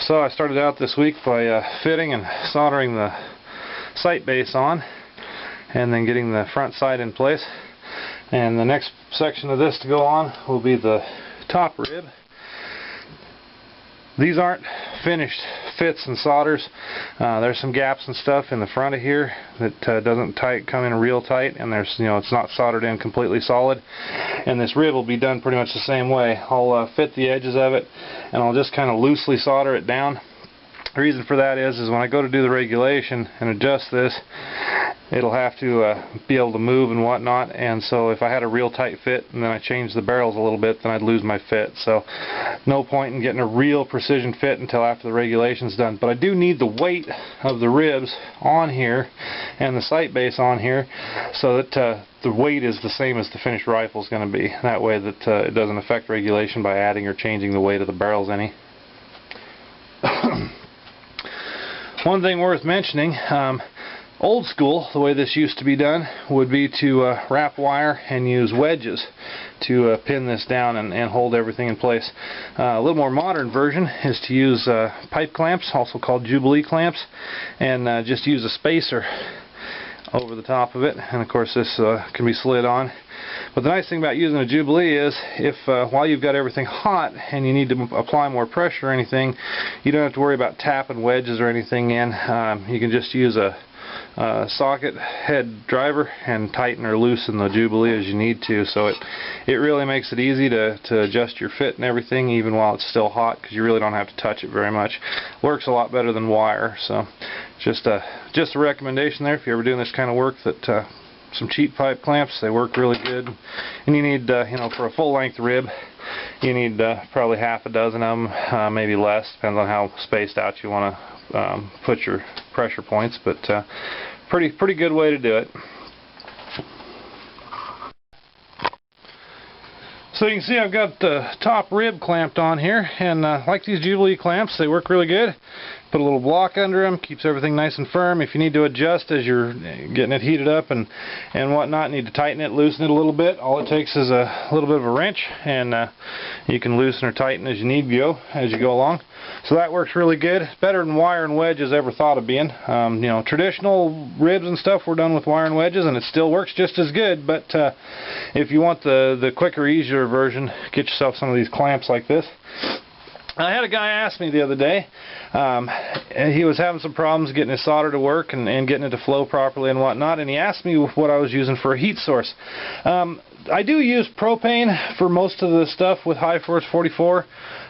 So I started out this week by fitting and soldering the sight base on, and then getting the front sight in place. And the next section of this to go on will be the top rib. These aren't finished fits and solders. There's some gaps and stuff in the front of here that doesn't come in real tight, and there's, it's not soldered in completely solid. And this rib will be done pretty much the same way. I'll fit the edges of it, and I'll just kind of loosely solder it down. The reason for that is when I go to do the regulation and adjust this, it'll have to be able to move and whatnot, and so if I had a real tight fit and then I changed the barrels a little bit, then I'd lose my fit. So no point in getting a real precision fit until after the regulation's done. But I do need the weight of the ribs on here and the sight base on here so that the weight is the same as the finished rifle is going to be. That way that it doesn't affect regulation by adding or changing the weight of the barrels any. One thing worth mentioning, old school, the way this used to be done would be to wrap wire and use wedges to pin this down and hold everything in place. A little more modern version is to use pipe clamps, also called Jubilee clamps, and just use a spacer over the top of it, and of course this can be slid on. But the nice thing about using a Jubilee is if while you've got everything hot and you need to apply more pressure or anything, you don't have to worry about tapping wedges or anything in. You can just use a socket head driver and tighten or loosen the Jubilee as you need to, so it really makes it easy to adjust your fit and everything even while it's still hot, because you really don't have to touch it very much. Works a lot better than wire. So just a recommendation there if you're ever doing this kind of work, that some cheap pipe clamps, they work really good. And you need for a full length rib, you need probably half a dozen of them, maybe less, depends on how spaced out you want to put your pressure points, but pretty good way to do it. So you can see I've got the top rib clamped on here, and like these Jubilee clamps, they work really good. Put a little block under them, keeps everything nice and firm. If you need to adjust as you're getting it heated up and whatnot, need to tighten it, loosen it a little bit, all it takes is a little bit of a wrench, and you can loosen or tighten as you need go as you go along. So that works really good. It's better than wire and wedges ever thought of being. Traditional ribs and stuff were done with wire and wedges, and it still works just as good. But if you want the quicker, easier version, get yourself some of these clamps like this. I had a guy ask me the other day, and he was having some problems getting his solder to work and getting it to flow properly and whatnot, and he asked me what I was using for a heat source. I do use propane for most of the stuff with high force 44.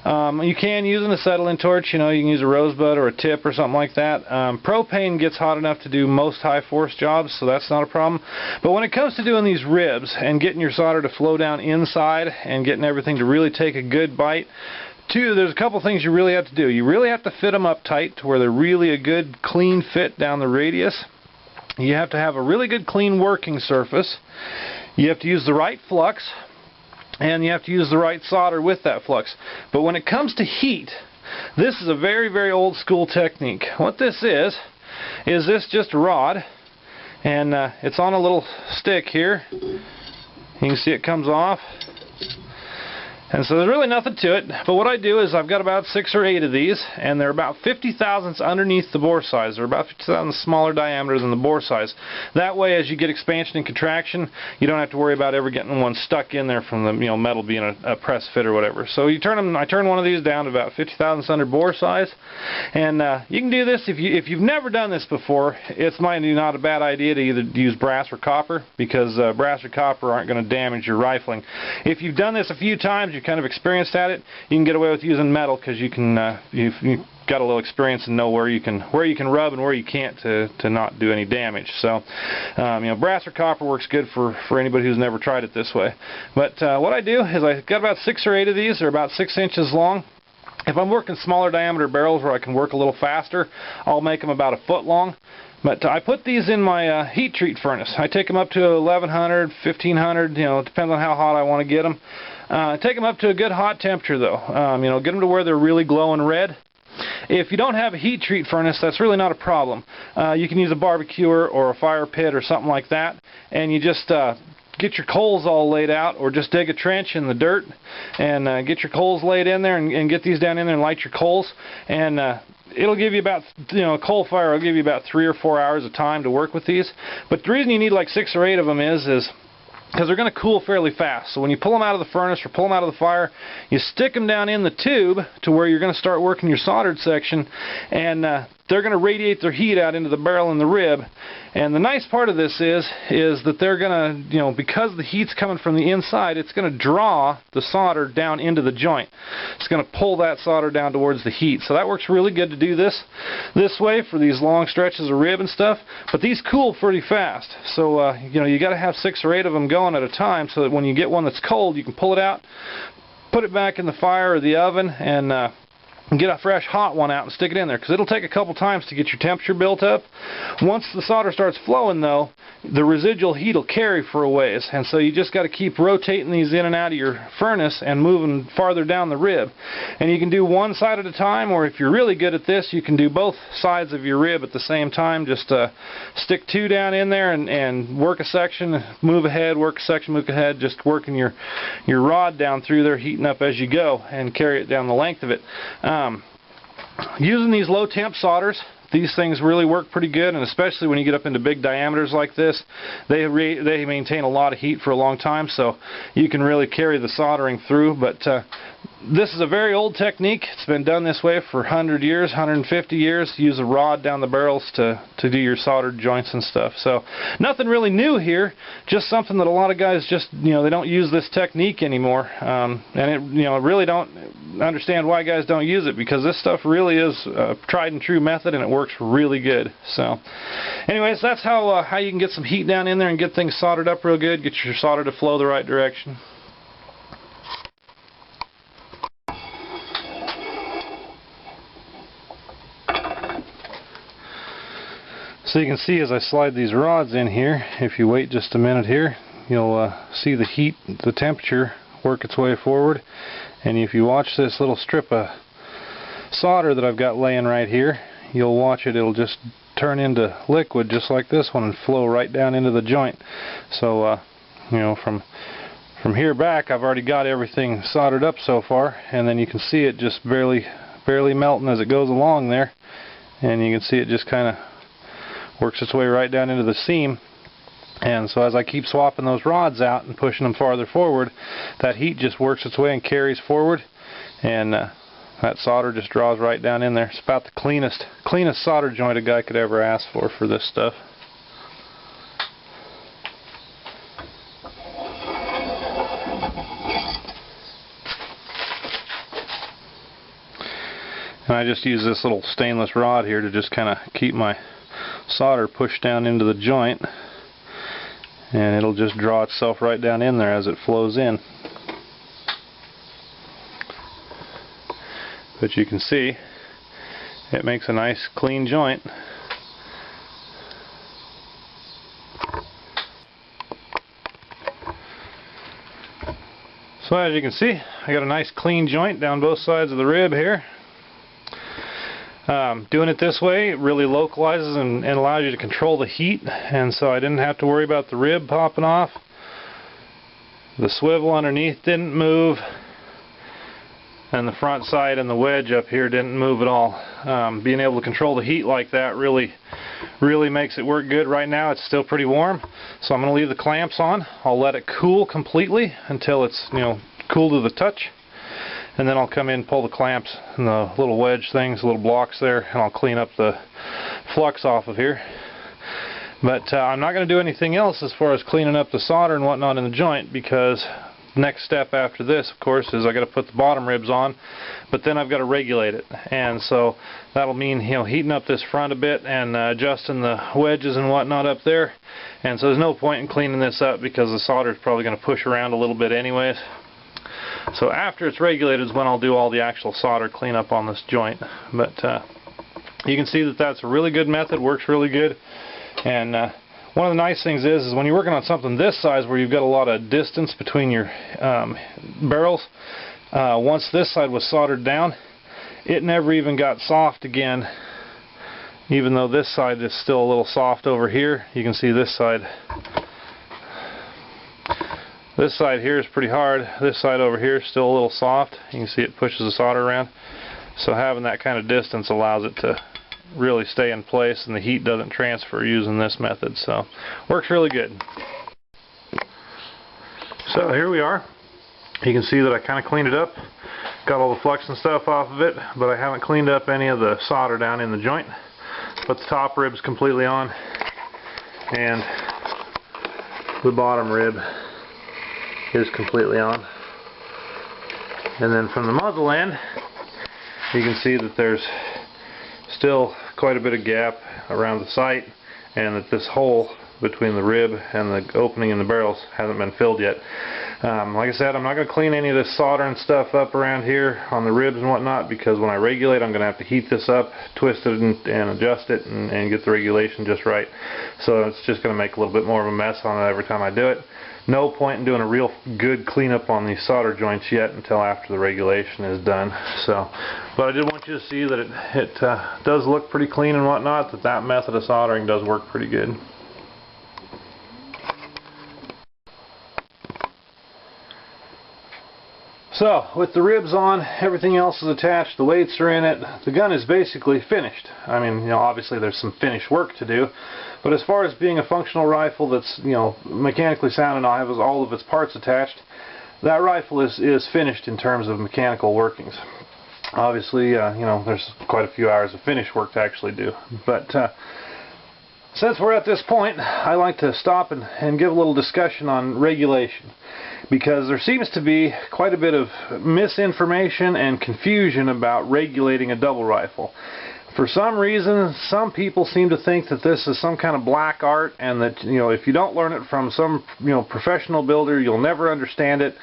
You can use an acetylene torch, you can use a rosebud or a tip or something like that. Propane gets hot enough to do most high force jobs, so that's not a problem. But when it comes to doing these ribs and getting your solder to flow down inside and getting everything to really take a good bite, there's a couple things you really have to do. You really have to fit them up tight to where they're really a good clean fit down the radius. You have to have a really good clean working surface. You have to use the right flux, and you have to use the right solder with that flux. But when it comes to heat, this is a very, very old school technique. What this is this just a rod, and it's on a little stick here. You can see it comes off. And so there's really nothing to it, but what I do is I've got about 6 or 8 of these, and they're about 50 thousandths underneath the bore size. They're about 50 thousandths smaller diameter than the bore size. That way, as you get expansion and contraction, you don't have to worry about ever getting one stuck in there from the metal being a press fit or whatever. So you turn them. I turn one of these down to about 50 thousandths under bore size, and you can do this if you've never done this before. It's not a bad idea to either use brass or copper, because brass or copper aren't going to damage your rifling. If you've done this a few times, you're kind of experienced at it, you can get away with using metal, because you've got a little experience and know where you can rub and where you can't to not do any damage. So brass or copper works good for anybody who's never tried it this way. But what I do is I've got about 6 or 8 of these. They're about 6 inches long. If I'm working smaller diameter barrels where I can work a little faster, I'll make them about 1 foot long. But I put these in my heat treat furnace. I take them up to 1100, 1500, it depends on how hot I want to get them. Take them up to a good hot temperature though. Get them to where they're really glowing red. If you don't have a heat treat furnace, that's really not a problem. You can use a barbecuer or a fire pit or something like that, and you just get your coals all laid out, or just dig a trench in the dirt and get your coals laid in there and get these down in there and light your coals. And it'll give you about, a coal fire will give you about 3 or 4 hours of time to work with these. But the reason you need like 6 or 8 of them is because they're going to cool fairly fast. So when you pull them out of the furnace or pull them out of the fire, you stick them down in the tube to where you're going to start working your soldered section, and they're going to radiate their heat out into the barrel and the rib. And the nice part of this is that they're going to, because the heat's coming from the inside, it's going to draw the solder down into the joint. It's going to pull that solder down towards the heat. So that works really good to do this way for these long stretches of rib and stuff. But these cool pretty fast. So, you got to have 6 or 8 of them going at a time so that when you get one that's cold, you can pull it out, put it back in the fire or the oven, and get a fresh hot one out and stick it in there, because it'll take a couple times to get your temperature built up. Once the solder starts flowing though, the residual heat will carry for a ways, and so you just got to keep rotating these in and out of your furnace and moving farther down the rib. And you can do one side at a time, or if you're really good at this, you can do both sides of your rib at the same time. Just stick 2 down in there and work a section, move ahead, work a section, move ahead, just working your rod down through there, heating up as you go, and carry it down the length of it. Using these low temp solders, these things really work pretty good, and especially when you get up into big diameters like this, they maintain a lot of heat for a long time, so you can really carry the soldering through. But this is a very old technique. It's been done this way for 100 years, 150 years. Use a rod down the barrels to do your soldered joints and stuff. So nothing really new here, just something that a lot of guys just, they don't use this technique anymore. And it, really don't understand why guys don't use it, because this stuff really is a tried and true method, and it works really good. So anyways, that's how you can get some heat down in there and get things soldered up real good, get your solder to flow the right direction. So you can see as I slide these rods in here, if you wait just a minute here, you'll see the heat, the temperature work its way forward. And if you watch this little strip of solder that I've got laying right here, you'll watch it, it'll just turn into liquid just like this one and flow right down into the joint. So, from here back, I've already got everything soldered up so far, and then you can see it just barely melting as it goes along there. And you can see it just kind of works its way right down into the seam. And so as I keep swapping those rods out and pushing them farther forward, that heat just works its way and carries forward, and that solder just draws right down in there. It's about the cleanest solder joint a guy could ever ask for this stuff. And I just use this little stainless rod here to just kind of keep my solder pushed down into the joint, and it'll just draw itself right down in there as it flows in. But you can see it makes a nice clean joint. So as you can see, I got a nice clean joint down both sides of the rib here. Doing it this way, it really localizes and allows you to control the heat, and so I didn't have to worry about the rib popping off. The swivel underneath didn't move, and the front side and the wedge up here didn't move at all. Being able to control the heat like that really makes it work good. Right now it's still pretty warm, so I'm going to leave the clamps on. I'll let it cool completely until it's cool to the touch. And then I'll come in, pull the clamps and the little wedge things, little blocks there, and I'll clean up the flux off of here. But I'm not going to do anything else as far as cleaning up the solder and whatnot in the joint, because the next step after this, of course, is I got to put the bottom ribs on, but then I've got to regulate it. And so that'll mean heating up this front a bit and adjusting the wedges and whatnot up there. And so there's no point in cleaning this up, because the solder is probably going to push around a little bit anyways. So after it's regulated is when I'll do all the actual solder cleanup on this joint. But you can see that that's a really good method, works really good. And one of the nice things is when you're working on something this size where you've got a lot of distance between your barrels, once this side was soldered down, it never even got soft again. Even though this side is still a little soft over here, you can see this side This side here is pretty hard. This side over here is still a little soft. You can see it pushes the solder around. So having that kind of distance allows it to really stay in place and the heat doesn't transfer using this method. So works really good. So here we are. You can see that I kind of cleaned it up. Got all the flux and stuff off of it, but I haven't cleaned up any of the solder down in the joint. Put the top ribs completely on and the bottom rib is completely on. And then from the muzzle end, you can see that there's still quite a bit of gap around the sight, and that this hole between the rib and the opening in the barrels hasn't been filled yet. Like I said, I'm not going to clean any of this solder and stuff up around here on the ribs and whatnot, because when I regulate I'm going to have to heat this up, twist it and adjust it and get the regulation just right. So it's just going to make a little bit more of a mess on it every time I do it. No point in doing a real good cleanup on these solder joints yet until after the regulation is done. So, but I did want you to see that it does look pretty clean and whatnot, that method of soldering does work pretty good. So, with the ribs on, everything else is attached, the weights are in it, the gun is basically finished. I mean, you know, obviously there's some finished work to do, but as far as being a functional rifle that's, you know, mechanically sound and has all of its parts attached, that rifle is finished in terms of mechanical workings. Obviously, you know, there's quite a few hours of finish work to actually do, but since we're at this point, I like to stop and give a little discussion on regulation, because there seems to be quite a bit of misinformation and confusion about regulating a double rifle. For some reason, some people seem to think that this is some kind of black art, and that, you know, if you don't learn it from some, you know, professional builder, you'll never understand it.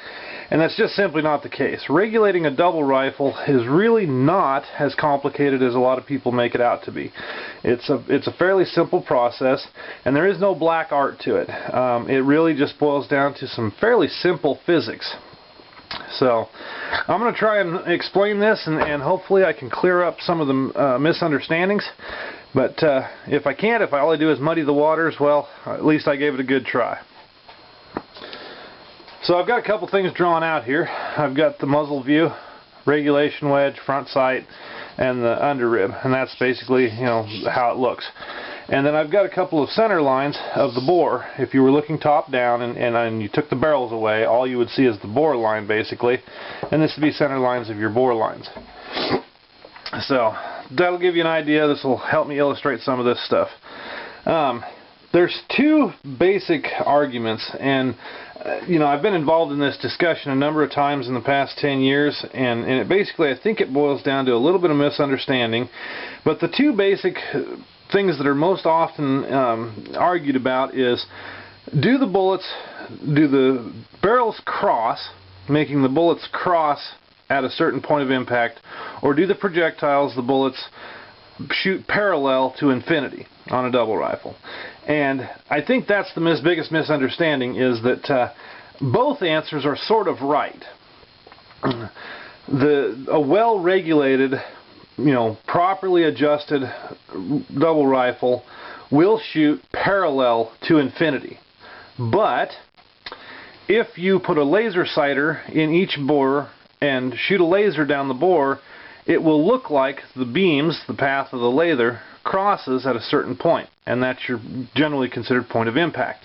And that's just simply not the case. Regulating a double rifle is really not as complicated as a lot of people make it out to be. It's a fairly simple process, and there is no black art to it. It really just boils down to some fairly simple physics. So I'm going to try and explain this, and hopefully I can clear up some of the misunderstandings. But if I can't, if all I do is muddy the waters, well, at least I gave it a good try. So I've got a couple things drawn out here. I've got the muzzle view, regulation wedge, front sight, and the under rib, and that's basically, you know, how it looks. And then I've got a couple of center lines of the bore. If you were looking top down and you took the barrels away, all you would see is the bore line basically, and this would be center lines of your bore lines. So that'll give you an idea. This will help me illustrate some of this stuff. There's two basic arguments, and you know, I've been involved in this discussion a number of times in the past 10 years, and it basically, I think it boils down to a little bit of misunderstanding. But the two basic things that are most often argued about is, do the barrels cross, making the bullets cross at a certain point of impact, or do the projectiles, the bullets, shoot parallel to infinity on a double rifle? And I think that's the biggest misunderstanding, is that both answers are sort of right. A well-regulated, you know, properly adjusted double rifle will shoot parallel to infinity. But if you put a laser sighter in each bore and shoot a laser down the bore, it will look like the beams, the path of the laser, crosses at a certain point, and that's your generally considered point of impact.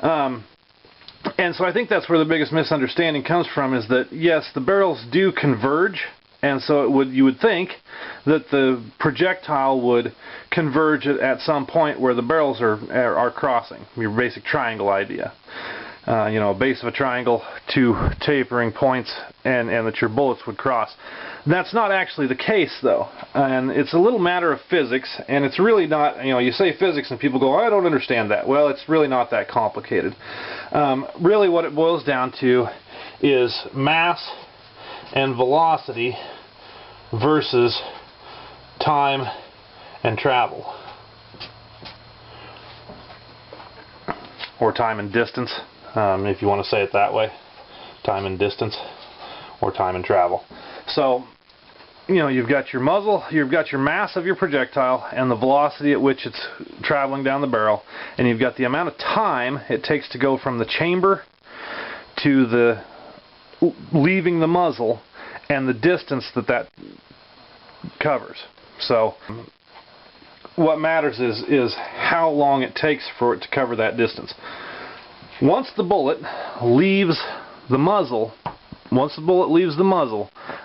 And so I think that's where the biggest misunderstanding comes from, is that yes, the barrels do converge, and so you would think that the projectile would converge at some point where the barrels are crossing, your basic triangle idea. You know, base of a triangle, two tapering points, and that your bullets would cross. That's not actually the case, though, and it's a little matter of physics, and it's really not, you know, you say physics and people go, I don't understand that. Well, it's really not that complicated. Really what it boils down to is mass and velocity versus time and travel, or time and distance. If you want to say it that way, time and distance, or time and travel. So, you know, you've got your muzzle, you've got your mass of your projectile, and the velocity at which it's traveling down the barrel, and you've got the amount of time it takes to go from the chamber to the leaving the muzzle and the distance that covers. So what matters is how long it takes for it to cover that distance. Once the bullet leaves the muzzle,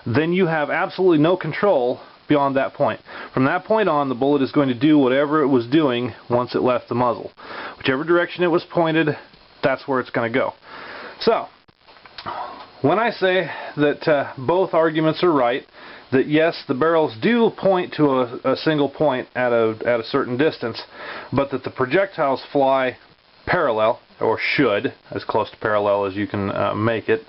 then you have absolutely no control beyond that point. From that point on, the bullet is going to do whatever it was doing once it left the muzzle. Whichever direction it was pointed, that's where it's going to go. So, when I say that both arguments are right, that yes, the barrels do point to a single point at a certain distance, but that the projectiles fly parallel, or should, as close to parallel as you can make it,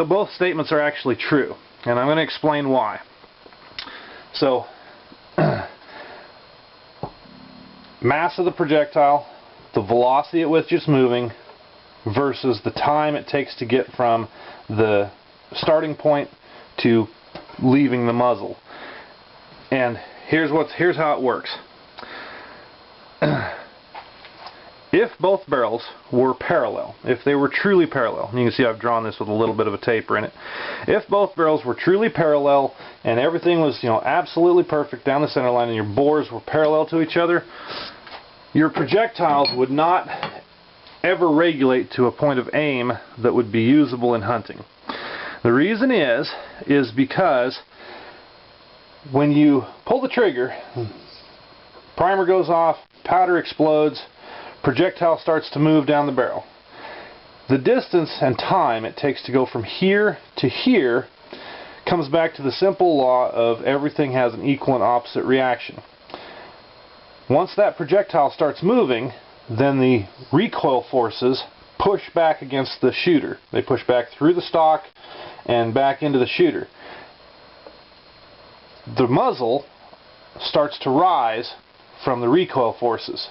both statements are actually true, and I'm going to explain why. So, mass of the projectile, the velocity at which it's moving, versus the time it takes to get from the starting point to leaving the muzzle. And here's how it works. If both barrels were parallel, if they were truly parallel, and you can see I've drawn this with a little bit of a taper in it. If both barrels were truly parallel and everything was, absolutely perfect down the center line and your bores were parallel to each other, your projectiles would not ever regulate to a point of aim that would be usable in hunting. The reason is because when you pull the trigger, primer goes off, powder explodes, projectile starts to move down the barrel. The distance and time it takes to go from here to here comes back to the simple law of everything has an equal and opposite reaction. Once that projectile starts moving, then the recoil forces push back against the shooter. They push back through the stock and back into the shooter. The muzzle starts to rise from the recoil forces.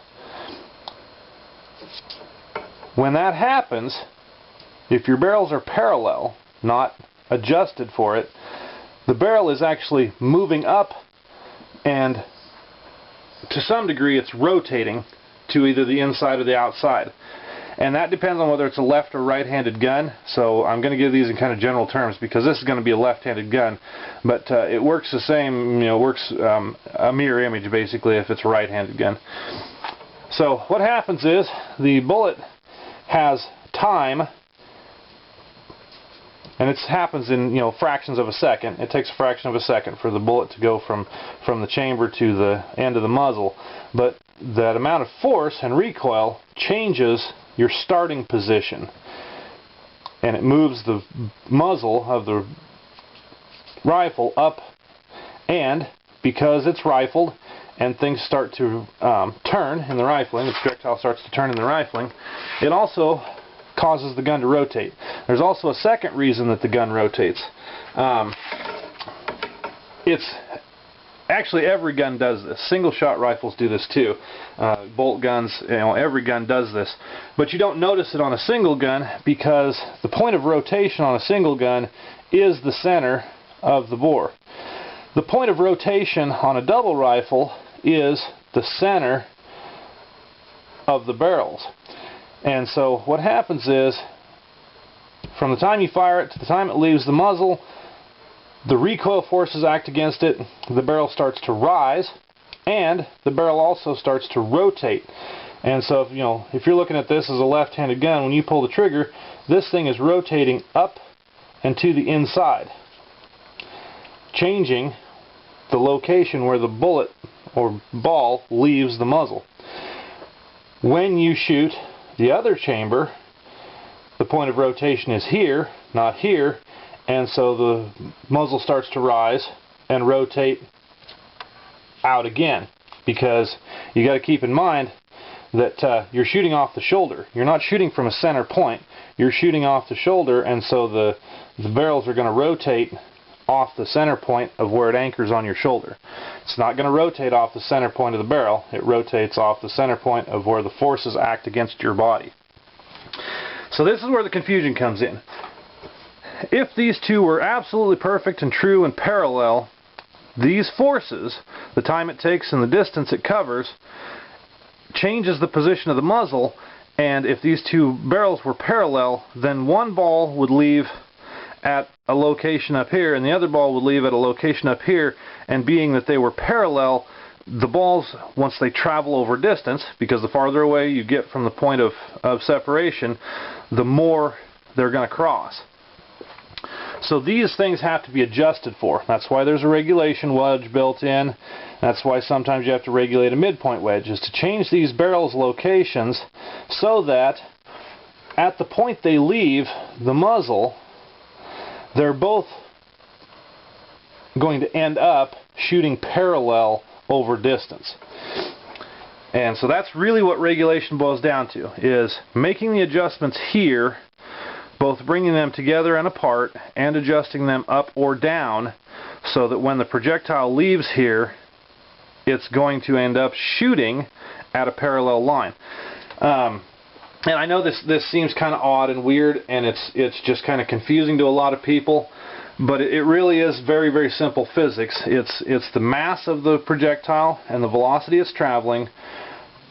When that happens, if your barrels are parallel, not adjusted for it, the barrel is actually moving up, and to some degree it's rotating to either the inside or the outside. And that depends on whether it's a left or right-handed gun. So I'm going to give these in kind of general terms because this is going to be a left-handed gun, but it works the same, works a mirror image basically if it's a right-handed gun. So what happens is the bullet has time, and it happens in fractions of a second. It takes a fraction of a second for the bullet to go from the chamber to the end of the muzzle, but that amount of force and recoil changes your starting position, and it moves the muzzle of the rifle up, and because it's rifled and things start to turn in the rifling, the projectile starts to turn in the rifling, it also causes the gun to rotate. There's also a second reason that the gun rotates. It's actually every gun does this. Single shot rifles do this too. Bolt guns, every gun does this. But you don't notice it on a single gun because the point of rotation on a single gun is the center of the bore. The point of rotation on a double rifle is the center of the barrels. And so what happens is, from the time you fire it to the time it leaves the muzzle, the recoil forces act against it, the barrel starts to rise, and the barrel also starts to rotate. And so if you're looking at this as a left-handed gun, when you pull the trigger, this thing is rotating up and to the inside, changing the location where the bullet or ball leaves the muzzle. When you shoot the other chamber, the point of rotation is here, not here, and so the muzzle starts to rise and rotate out again, because you got to keep in mind that you're shooting off the shoulder. You're not shooting from a center point, you're shooting off the shoulder, and so the barrels are going to rotate off the center point of where it anchors on your shoulder. It's not going to rotate off the center point of the barrel, it rotates off the center point of where the forces act against your body. So this is where the confusion comes in. If these two were absolutely perfect and true and parallel, these forces, the time it takes and the distance it covers, changes the position of the muzzle, And if these two barrels were parallel, then one ball would leave at a location up here and the other ball would leave at a location up here, and being that they were parallel, the balls, once they travel over distance, because the farther away you get from the point of separation, the more they're going to cross. So these things have to be adjusted for. That's why there's a regulation wedge built in. That's why sometimes you have to regulate a midpoint wedge, is to change these barrels' locations so that at the point they leave the muzzle, they're both going to end up shooting parallel over distance. And so that's really what regulation boils down to, is making the adjustments here, both bringing them together and apart and adjusting them up or down so that when the projectile leaves here, it's going to end up shooting at a parallel line. And I know this seems kind of odd and weird, and it's just kind of confusing to a lot of people, but it really is very, very simple physics. It's the mass of the projectile and the velocity it's traveling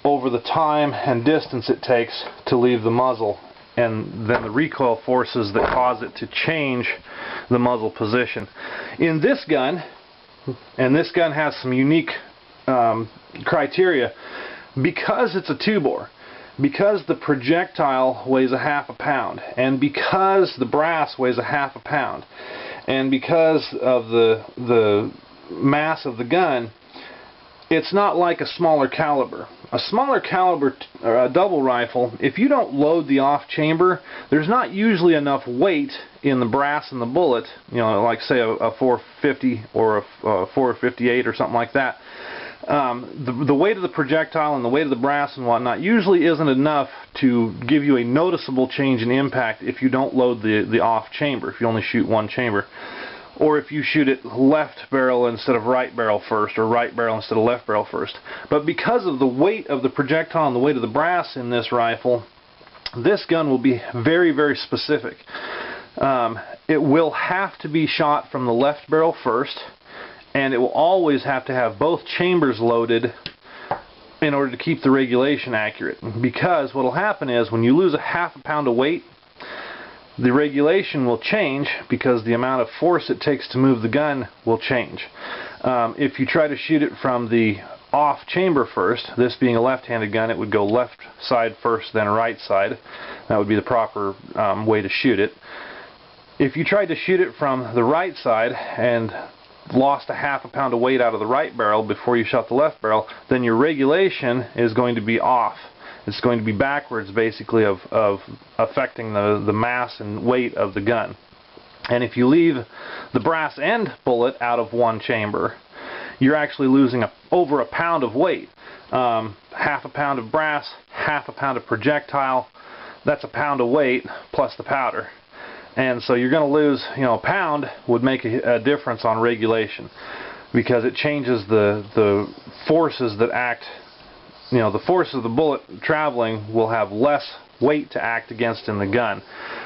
over the time and distance it takes to leave the muzzle, and then the recoil forces that cause it to change the muzzle position. In this gun, and this gun has some unique criteria, because it's a 2-bore, because the projectile weighs a half a pound, and because the brass weighs a half a pound, and because of the mass of the gun, it's not like a smaller caliber. A smaller caliber or a double rifle, if you don't load the off chamber, there's not usually enough weight in the brass and the bullet, you know, like say a 450 or a 458 or something like that. The weight of the projectile and the weight of the brass and whatnot usually isn't enough to give you a noticeable change in impact if you don't load the off chamber, if you only shoot one chamber. Or if you shoot it left barrel instead of right barrel first, or right barrel instead of left barrel first. But because of the weight of the projectile and the weight of the brass in this rifle, this gun will be very, very specific. It will have to be shot from the left barrel first, and it will always have to have both chambers loaded in order to keep the regulation accurate. Because what will happen is when you lose a half a pound of weight, the regulation will change because the amount of force it takes to move the gun will change. If you try to shoot it from the off chamber first, this being a left-handed gun, it would go left side first, then right side. That would be the proper way to shoot it. If you tried to shoot it from the right side and lost a half a pound of weight out of the right barrel before you shot the left barrel, then your regulation is going to be off. It's going to be backwards, basically, of affecting the mass and weight of the gun. And if you leave the brass end bullet out of one chamber, you're actually losing over a pound of weight. Half a pound of brass, half a pound of projectile, that's a pound of weight plus the powder. And so you're going to lose, you know, a pound would make a difference on regulation, because it changes the forces that act. You know, the force of the bullet traveling will have less weight to act against in the gun.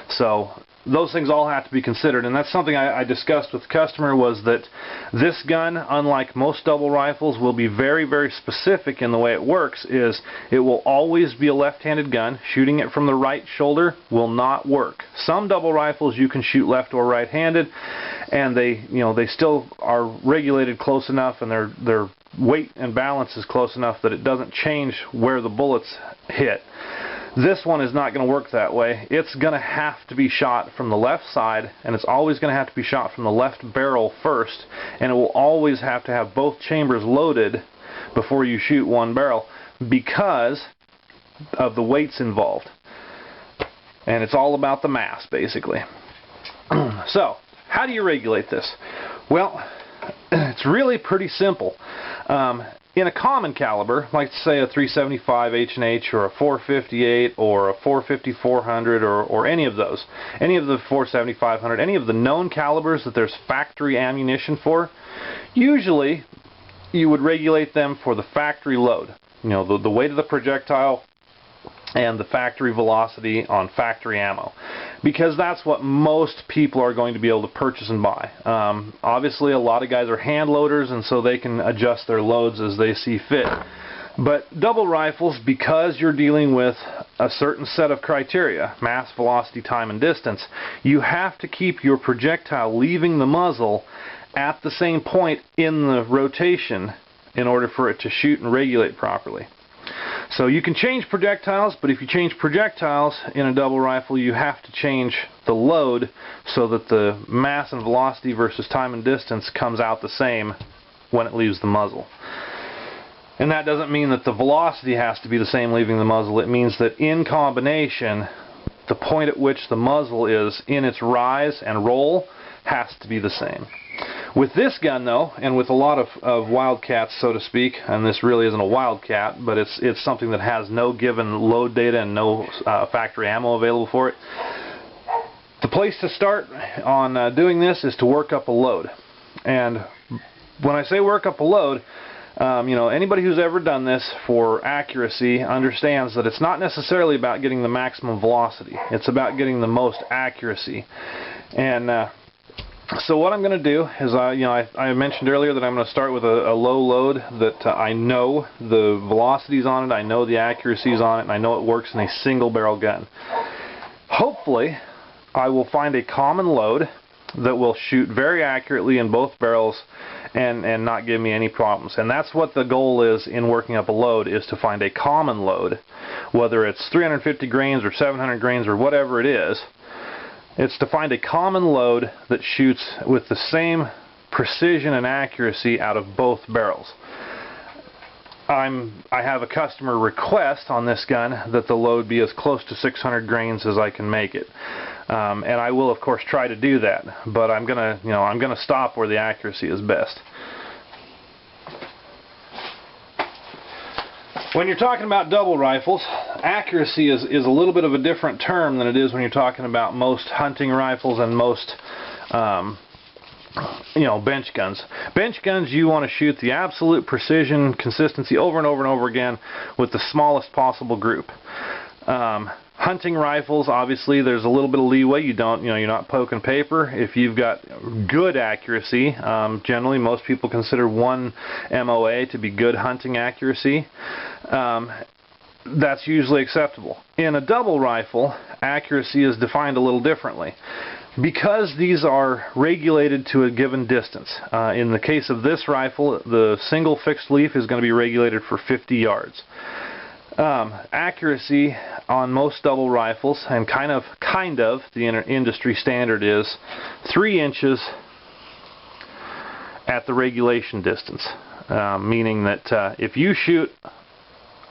So those things all have to be considered, and that's something I discussed with the customer, was that this gun, unlike most double rifles, will be very, very specific in the way it works. Is it will always be a left-handed gun. Shooting it from the right shoulder will not work. Some double rifles you can shoot left or right-handed, and they still are regulated close enough, and their weight and balance is close enough that it doesn't change where the bullets hit. This one is not going to work that way. It's going to have to be shot from the left side, and it's always going to have to be shot from the left barrel first, and it will always have to have both chambers loaded before you shoot one barrel because of the weights involved. And it's all about the mass, basically. So, how do you regulate this? Well, it's really pretty simple. In a common caliber, like say a 375 H&H or a 458 or a 450-400 or any of those, any of the 475-500, any of the known calibers that there's factory ammunition for, usually you would regulate them for the factory load. You know, the weight of the projectile and the factory velocity on factory ammo, because that's what most people are going to be able to purchase and buy. Obviously a lot of guys are hand loaders, and so they can adjust their loads as they see fit. But double rifles, because you're dealing with a certain set of criteria, mass, velocity, time, and distance, you have to keep your projectile leaving the muzzle at the same point in the rotation in order for it to shoot and regulate properly. So you can change projectiles, but if you change projectiles in a double rifle, you have to change the load so that the mass and velocity versus time and distance comes out the same when it leaves the muzzle. And that doesn't mean that the velocity has to be the same leaving the muzzle. It means that in combination, the point at which the muzzle is in its rise and roll has to be the same. With this gun, though, and with a lot of wildcats, so to speak, and this really isn't a wildcat, but it's something that has no given load data and no factory ammo available for it, the place to start on doing this is to work up a load. And when I say work up a load, you know, anybody who's ever done this for accuracy understands that it's not necessarily about getting the maximum velocity. It's about getting the most accuracy. And so what I'm going to do is, I mentioned earlier that I'm going to start with a low load that I know the velocities on it, I know the accuracies on it, and I know it works in a single barrel gun. Hopefully, I will find a common load that will shoot very accurately in both barrels and not give me any problems. And that's what the goal is in working up a load, is to find a common load, whether it's 350 grains or 700 grains or whatever it is. It's to find a common load that shoots with the same precision and accuracy out of both barrels. I have a customer request on this gun that the load be as close to 600 grains as I can make it. And I will, of course, try to do that, but I'm gonna stop where the accuracy is best. When you're talking about double rifles, accuracy is a little bit of a different term than it is when you're talking about most hunting rifles and most bench guns. Bench guns, you want to shoot the absolute precision, consistency over and over and over again with the smallest possible group. Hunting rifles, obviously, there's a little bit of leeway. You're not poking paper. If you've got good accuracy, generally most people consider 1 MOA to be good hunting accuracy. That's usually acceptable. In a double rifle, accuracy is defined a little differently, because these are regulated to a given distance. In the case of this rifle, the single fixed leaf is going to be regulated for 50 yards. Accuracy on most double rifles, and kind of the industry standard, is 3 inches at the regulation distance, meaning that if you shoot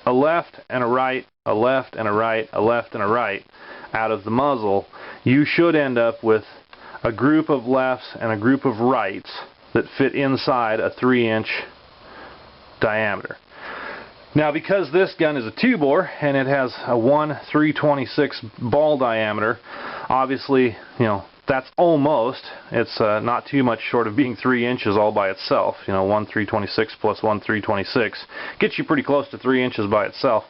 a left and a right, a left and a right, a left and a right out of the muzzle, you should end up with a group of lefts and a group of rights that fit inside a 3-inch diameter. Now, because this gun is a 2-bore and it has a 1/326 ball diameter, obviously, that's almost, it's not too much short of being 3 inches all by itself. 1/326 plus 1/326 gets you pretty close to 3 inches by itself.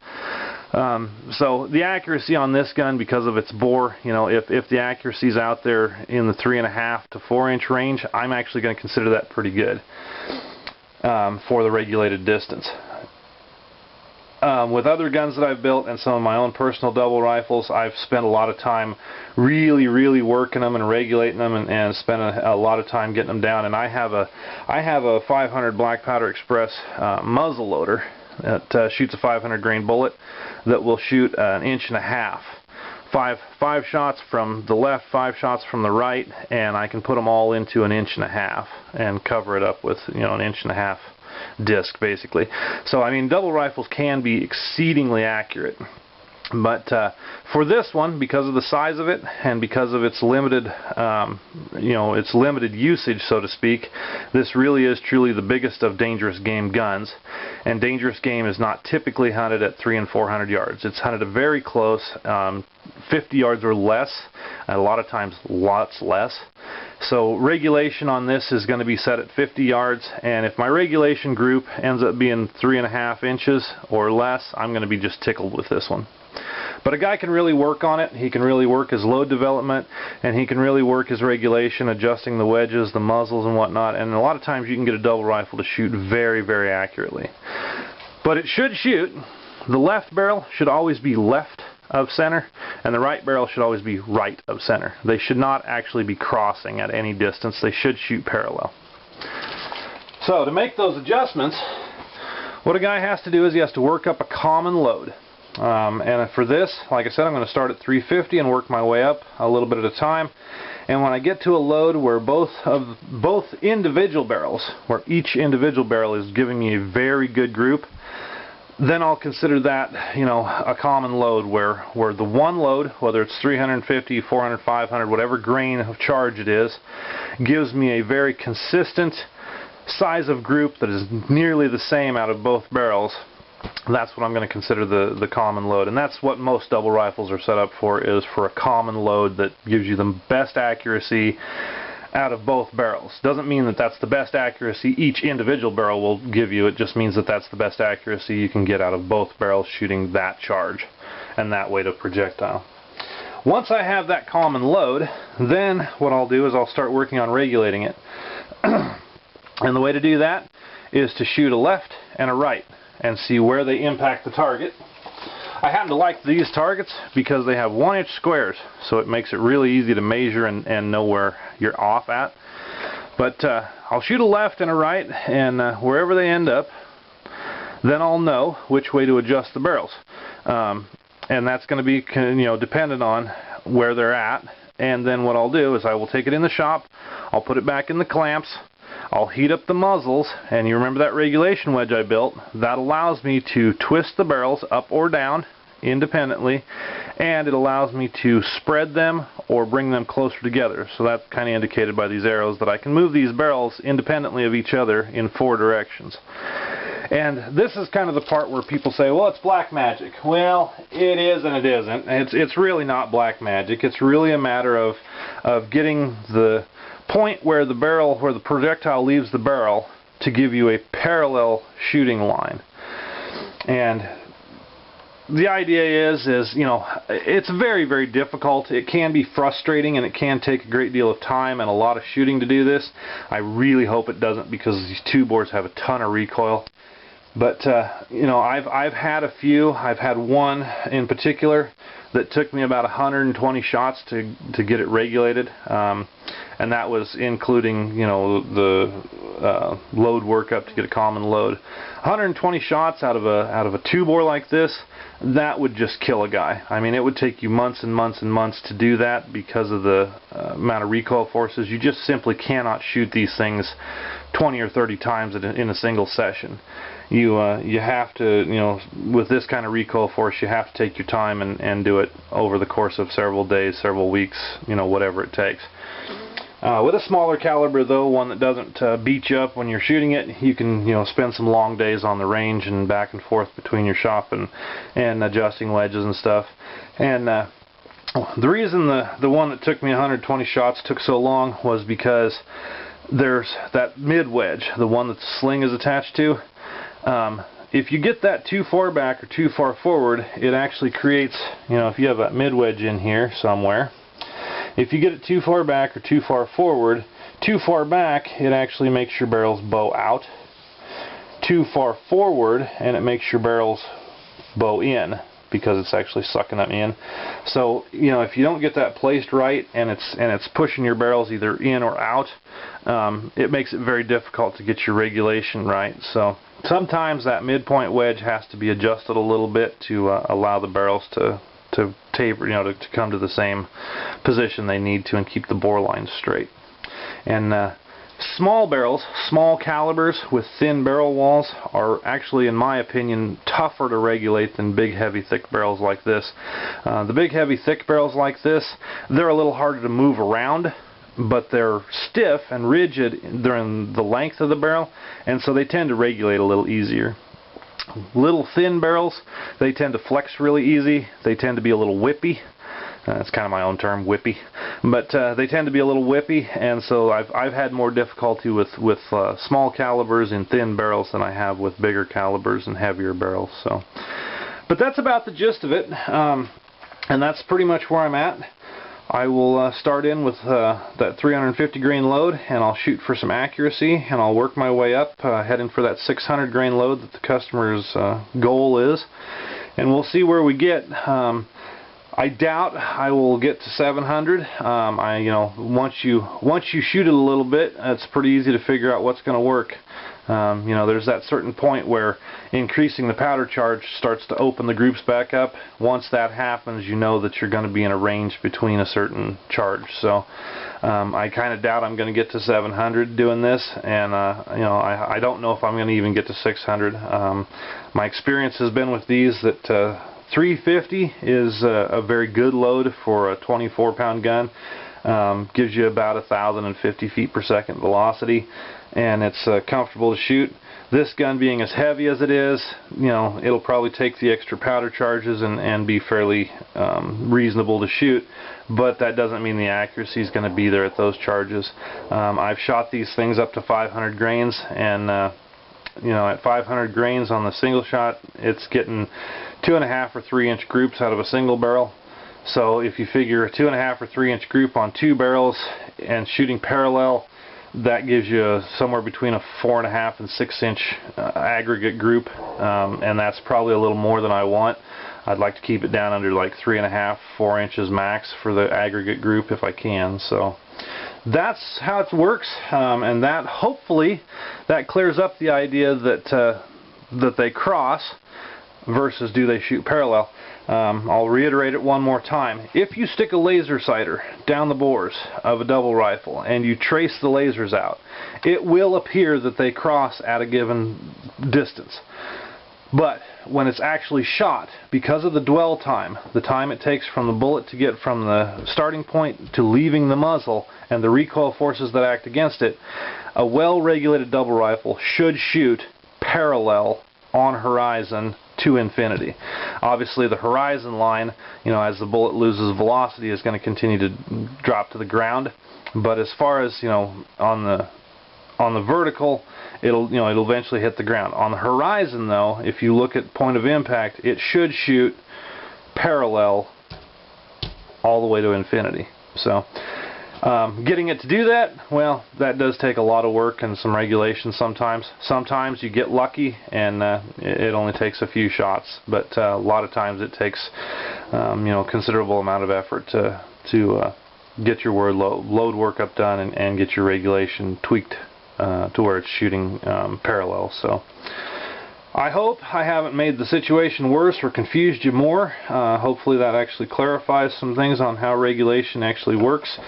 So the accuracy on this gun, because of its bore, if the accuracy is out there in the 3.5 to 4 inch range, I'm actually going to consider that pretty good for the regulated distance. With other guns that I've built and some of my own personal double rifles, I've spent a lot of time really working them and regulating them, and spent a lot of time getting them down. And I have a 500 Black Powder Express muzzle loader that shoots a 500 grain bullet that will shoot 1.5 inches. Five shots from the left, 5 shots from the right, and I can put them all into 1.5 inches and cover it up with 1.5 inches disc, basically. So I mean, double rifles can be exceedingly accurate, but for this one, because of the size of it and because of its limited its limited usage, so to speak, this really is truly the biggest of dangerous game guns. And dangerous game is not typically hunted at 300 and 400 yards. It's hunted very close, 50 yards or less, and a lot of times lots less. So regulation on this is going to be set at 50 yards, and if my regulation group ends up being 3.5 inches or less, I'm going to be just tickled with this one. But a guy can really work on it. He can really work his load development, and he can really work his regulation, adjusting the wedges, the muzzles, and whatnot. And a lot of times you can get a double rifle to shoot very accurately. But it should shoot. The left barrel should always be left of center, and the right barrel should always be right of center. They should not actually be crossing at any distance. They should shoot parallel. So to make those adjustments, what a guy has to do is he has to work up a common load. And for this, like I said, I'm going to start at 350 and work my way up a little bit at a time. And when I get to a load where both individual barrels, where each individual barrel is giving me a very good group, then I'll consider that, you know, a common load where the one load, whether it's 350, 400, 500, whatever grain of charge it is, gives me a very consistent size of group that is nearly the same out of both barrels. That's what I'm going to consider the common load, and that's what most double rifles are set up for, is for a common load that gives you the best accuracy out of both barrels. Doesn't mean that that's the best accuracy each individual barrel will give you. It just means that that's the best accuracy you can get out of both barrels shooting that charge and that weight of projectile. Once I have that common load, then what I'll do is I'll start working on regulating it. And the way to do that is to shoot a left and a right and see where they impact the target. I happen to like these targets because they have 1-inch squares, so it makes it really easy to measure and know where you're off at. But I'll shoot a left and a right, and wherever they end up, then I'll know which way to adjust the barrels. And that's going to be, you know, dependent on where they're at. And then what I'll do is I will take it in the shop, I'll put it back in the clamps, I'll heat up the muzzles, and you remember that regulation wedge I built? That allows me to twist the barrels up or down independently, and it allows me to spread them or bring them closer together. So that's kind of indicated by these arrows that I can move these barrels independently of each other in 4 directions. And this is kind of the part where people say, well, it's black magic. Well, it is and it isn't. It's really not black magic. It's really a matter of getting the point where the projectile leaves the barrel to give you a parallel shooting line. And the idea is you know, it's very, very difficult. It can be frustrating, and it can take a great deal of time and a lot of shooting to do this. I really hope it doesn't, because these 2 bores have a ton of recoil. But you know, I've had a few. I've had one in particular that took me about 120 shots to get it regulated, and that was including, you know, the load workup to get a common load. 120 shots out of a 2-bore like this, that would just kill a guy. I mean, it would take you months and months and months to do that because of the amount of recoil forces. You just simply cannot shoot these things 20 or 30 times in a single session. You have to, you know, with this kind of recoil force, you have to take your time and do it over the course of several days, several weeks, you know, whatever it takes. With a smaller caliber, though, one that doesn't beat you up when you're shooting it, you can, you know, spend some long days on the range and back and forth between your shop and adjusting wedges and stuff. And the reason the one that took me 120 shots took so long was because there's that mid wedge, the one that the sling is attached to. If you get that too far back or too far forward, it actually creates, you know, if you have that mid wedge in here somewhere, if you get it too far back or too far forward, too far back, it actually makes your barrels bow out. Too far forward, and it makes your barrels bow in, because it's actually sucking them in. So, you know, if you don't get that placed right, and it's pushing your barrels either in or out, it makes it very difficult to get your regulation right. So sometimes that midpoint wedge has to be adjusted a little bit to allow the barrels to taper, you know, to come to the same position they need to and keep the bore lines straight. And small barrels, small calibers with thin barrel walls are actually, in my opinion, tougher to regulate than big, heavy, thick barrels like this. The big, heavy, thick barrels like this, they're a little harder to move around, but they're stiff and rigid during the length of the barrel, and so they tend to regulate a little easier. Little thin barrels, they tend to flex really easy. They tend to be a little whippy. That's kind of my own term, whippy. But they tend to be a little whippy, and so I've had more difficulty with small calibers in thin barrels than I have with bigger calibers and heavier barrels. So, but that's about the gist of it, and that's pretty much where I'm at. I will start in with that 350 grain load, and I'll shoot for some accuracy, and I'll work my way up, heading for that 600 grain load that the customer's goal is, and we'll see where we get. I doubt I will get to 700. Once you shoot it a little bit, it's pretty easy to figure out what's going to work. There's that certain point where increasing the powder charge starts to open the groups back up. Once that happens, you know that you're going to be in a range between a certain charge. So I kind of doubt I'm going to get to 700 doing this, and I don't know if I'm going to even get to 600. My experience has been with these that 350 is a very good load for a 24-pound gun. Gives you about 1,050 feet per second velocity, and it's comfortable to shoot. This gun being as heavy as it is, it'll probably take the extra powder charges and be fairly reasonable to shoot, but that doesn't mean the accuracy is going to be there at those charges. I've shot these things up to 500 grains, and at 500 grains on the single shot, it's getting 2.5 or 3 inch groups out of a single barrel. So if you figure a 2.5 or 3 inch group on 2 barrels and shooting parallel, that gives you somewhere between a 4.5 and 6 inch aggregate group, and that's probably a little more than I want. I'd like to keep it down under like 3.5, 4 inches max for the aggregate group if I can. So that's how it works, and that hopefully that clears up the idea that they cross versus do they shoot parallel. I'll reiterate it one more time. If you stick a laser sighter down the bores of a double rifle and you trace the lasers out, it will appear that they cross at a given distance. But when it's actually shot, because of the dwell time, the time it takes from the bullet to get from the starting point to leaving the muzzle, and the recoil forces that act against it, a well-regulated double rifle should shoot parallel on horizon to infinity. Obviously the horizon line, as the bullet loses velocity, is going to continue to drop to the ground, but as far as on the vertical, it'll eventually hit the ground. On the horizon though, if you look at point of impact, it should shoot parallel all the way to infinity. So getting it to do that, well, that does take a lot of work and some regulation sometimes. Sometimes you get lucky and it only takes a few shots, but a lot of times it takes considerable amount of effort to get your load workup done and get your regulation tweaked to where it's shooting parallel. So I hope I haven't made the situation worse or confused you more. Hopefully that actually clarifies some things on how regulation actually works.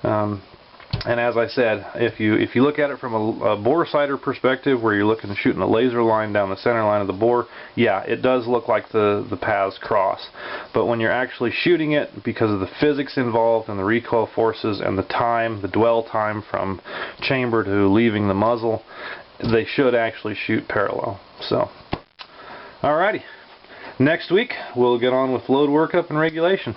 And as I said, if you look at it from a bore sighter perspective, where you're looking at shooting a laser line down the center line of the bore, yeah, it does look like the paths cross. But when you're actually shooting it, because of the physics involved and the recoil forces and the dwell time from chamber to leaving the muzzle, they should actually shoot parallel. So, alrighty. Next week, we'll get on with load workup and regulation.